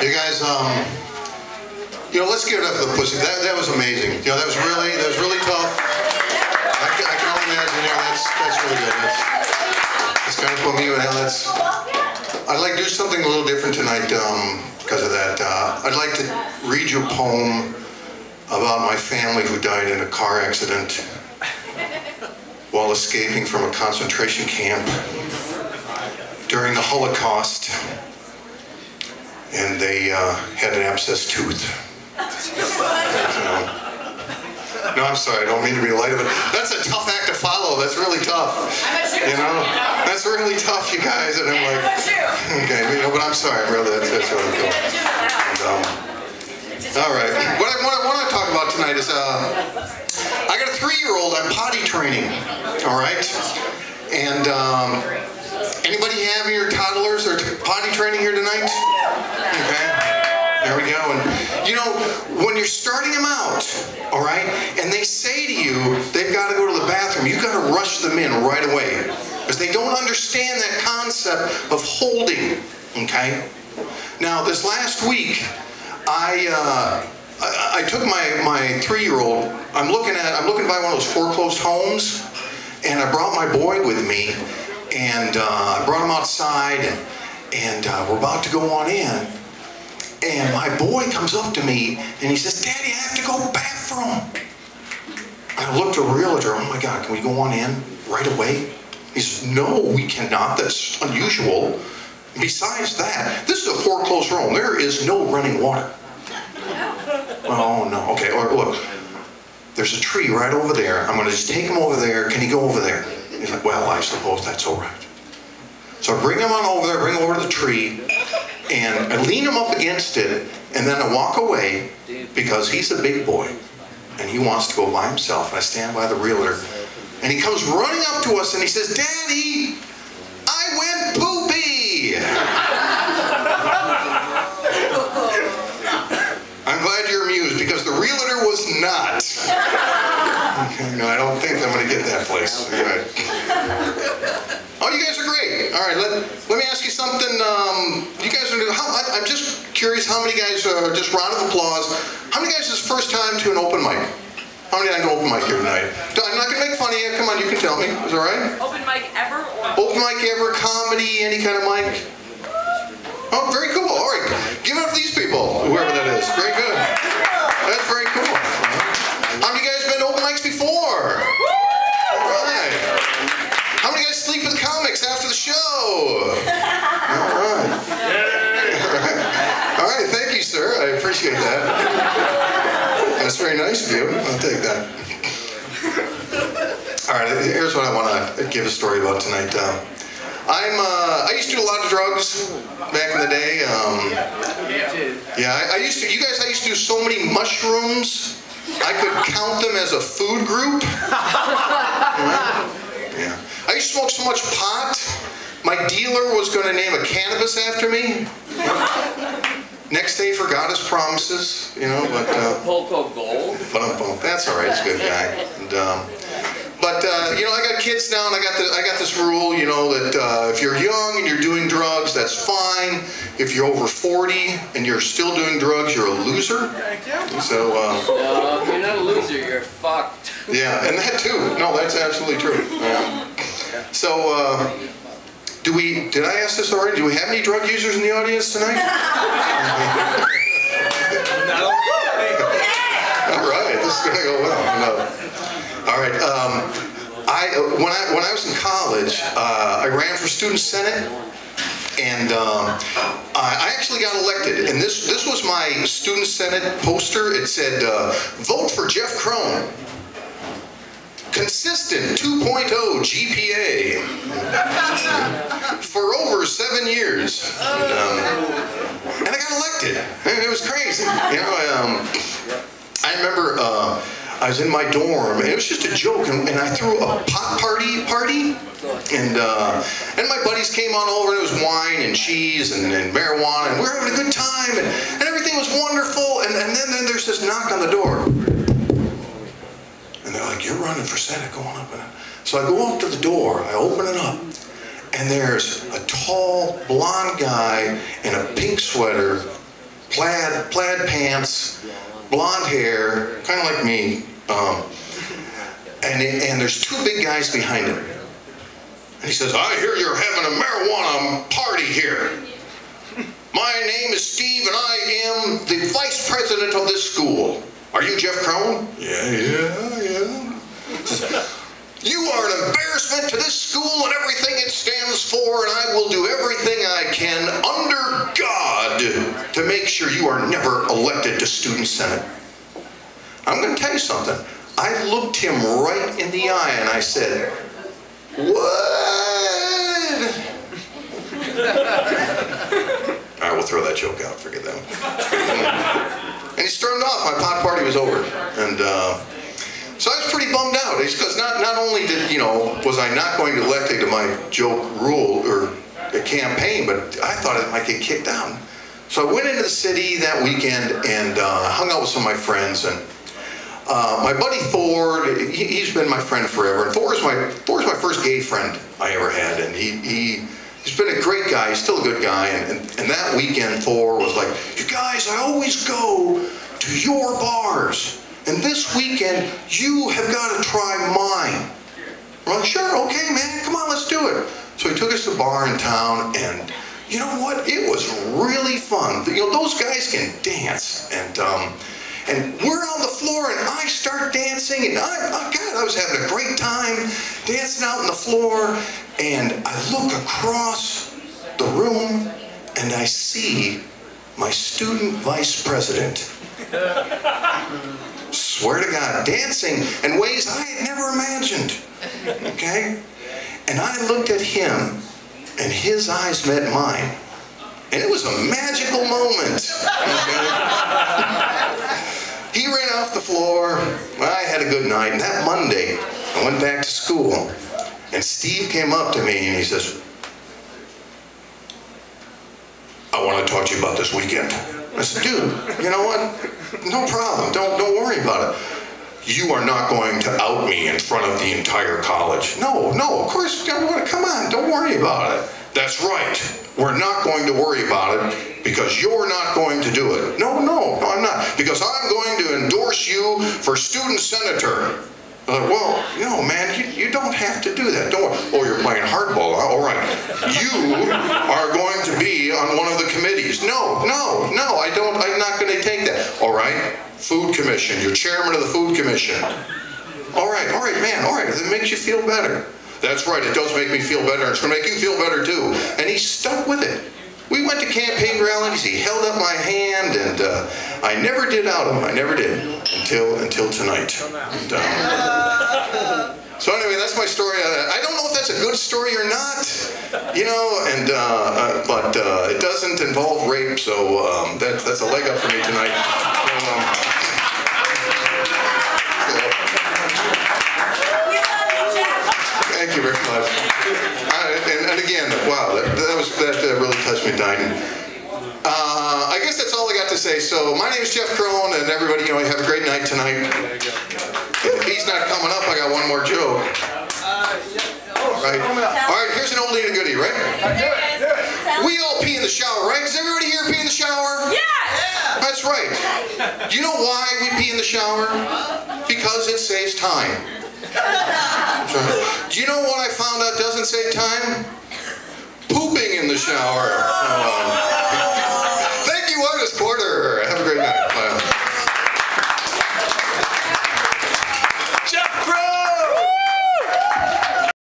You guys, let's give it up for the pussy. That was amazing. That was really tough. I can only imagine. That's really good. That's kind of put me. I'd like to do something a little different tonight because of that. I'd like to read you a poem about my family who died in a car accident while escaping from a concentration camp during the Holocaust. And they had an abscessed tooth. No, I'm sorry, I don't mean to be light of it. That's a tough act to follow. That's really tough. That's really tough, you guys. And I'm like, okay, but I'm sorry, brother. That's really cool. All right. What I want to talk about tonight is I got a 3-year-old I'm potty training. All right. And anybody having your toddlers or potty training here tonight? Okay. There we go. And when you're starting them out, all right, and they say to you they've got to go to the bathroom, you've got to rush them in right away because they don't understand that concept of holding. Okay. Now this last week, I took my 3-year-old. I'm looking to buy one of those foreclosed homes, and I brought my boy with me, and I brought him outside, and we're about to go on in. And my boy comes up to me and he says, "Daddy, I have to go bathroom." And I looked at the realtor. Oh my God, can we go on in right away? He says, "No, we cannot. That's unusual. Besides that, this is a foreclosed home. There is no running water." Oh no. Okay, look. There's a tree right over there. I'm going to just take him over there. Can he go over there? He's like, "Well, I suppose that's all right." So I bring him on over there, bring him over to the tree, and I lean him up against it, and then I walk away because he's a big boy, and he wants to go by himself, and I stand by the realtor, and he comes running up to us, and he says, "Daddy, I went poopy." I'm glad you're amused, because the realtor was not. Okay, no, I don't think I'm going to get that place. Right. Oh, you guys are great. All right, let me ask you something. You guys are. I'm just curious. How many guys? Just round of applause. How many guys is first time to an open mic? How many had an open mic here tonight? I'm not going to make fun of you. Come on, you can tell me. Is that all right? Open mic ever? Open mic ever? Comedy? Any kind of mic? Oh, very cool. All right, give it up to these people, whoever that is. Very good. That's very cool. How many guys been to open mics before? All right. How many guys sleep with comics after the show? All right. All right, thank you, sir. I appreciate that. That's very nice of you. I'll take that. All right, here's what I want to give a story about tonight. I used to do a lot of drugs back in the day. I used to do so many mushrooms, I could count them as a food group. Yeah. I used to smoke so much pot, my dealer was going to name a cannabis after me. Next day forgot his promises, but... Polko Gold? That's all right, he's a good guy. And, I got kids now, and I got this rule, that if you're young and you're doing drugs, that's fine. If you're over 40 and you're still doing drugs, you're a loser. So, no, you're not a loser, you're fucked. Yeah, and that too. No, that's absolutely true. So, did I ask this already? Do we have any drug users in the audience tonight? No. All right, this is going to go well. No. All right. When I was in college, I ran for student senate, and I actually got elected. And this was my student senate poster. It said, "Vote for Jeff Krohn. Consistent 2.0 GPA for over 7 years." And I got elected. It was crazy. I remember I was in my dorm, and it was just a joke, and I threw a pot party, and my buddies came on over, and it was wine and cheese and marijuana, and we were having a good time, and everything was wonderful, and then there's this knock on the door, and they're like, "You're running for Senate, go on up." So I go up to the door, I open it up, and there's a tall, blonde guy in a pink sweater plaid pants, blonde hair, kind of like me, and there's two big guys behind him. And he says, I hear you're having a marijuana party here. My name is Steve and I am the vice president of this school. Are you Jeff Krohn? Yeah. You are an embarrassment to this school and everything it stands for, and I will do everything I can under God to make sure you are never elected to student senate. I'm going to tell you something. I looked him right in the eye and I said, what? All right, we'll throw that joke out. Forget that one. And he stormed off. My pot party was over. And so I was pretty bummed out. Because not only did, was I not going to elect to my joke rule or a campaign, but I thought it might get kicked out. So I went into the city that weekend and hung out with some of my friends. And my buddy Thor, he's been my friend forever. And Thor's my first gay friend I ever had. And he's been a great guy. He's still a good guy. And that weekend, Thor was like, you guys, I always go to your bars. And this weekend, you have got to try mine. We're like, sure, okay, man, come on, let's do it. So he took us to a bar in town, and you know what? It was really fun. Those guys can dance, and we're on the floor, and I start dancing, and God, I was having a great time dancing out on the floor, and I look across the room, and I see my student vice president. Swear to God, dancing in ways I had never imagined, okay? And I looked at him, and his eyes met mine, and it was a magical moment, okay? He ran off the floor, I had a good night, and that Monday, I went back to school, and Steve came up to me, and he says, I want to talk to you about this weekend. I said, dude, you know what? No problem. Don't worry about it. You are not going to out me in front of the entire college. No, of course, come on, don't worry about it. That's right. We're not going to worry about it because you're not going to do it. No, I'm not. Because I'm going to endorse you for student senator. I'm like, well, man, you don't have to do that. Don't worry. Oh, you're playing hardball, huh? All right. You are going to be on one of the committees. No, I don't. I'm not going to take that. All right. Food Commission. You're chairman of the Food Commission. All right, man. All right. If it makes you feel better. That's right. It does make me feel better. It's going to make you feel better too. And he stuck with it. We went to campaign rallies. He held up my hand, and I never did out him. I never did until tonight. And, so anyway, that's my story. I don't know if that's a good story or not, but it doesn't involve rape, so that's a leg up for me tonight. Thank you very much. And again, wow, that really touched me tonight. I guess that's all I got to say. So my name is Jeff Krohn, and everybody, have a great night tonight. If he's not coming up, I got one more joke. All right, here's an oldie and a goodie, right? Do it. We all pee in the shower, right? Does everybody here pee in the shower? Yes! That's right. Do you know why we pee in the shower? Because it saves time. Do you know what I found out doesn't save time? Pooping in the shower.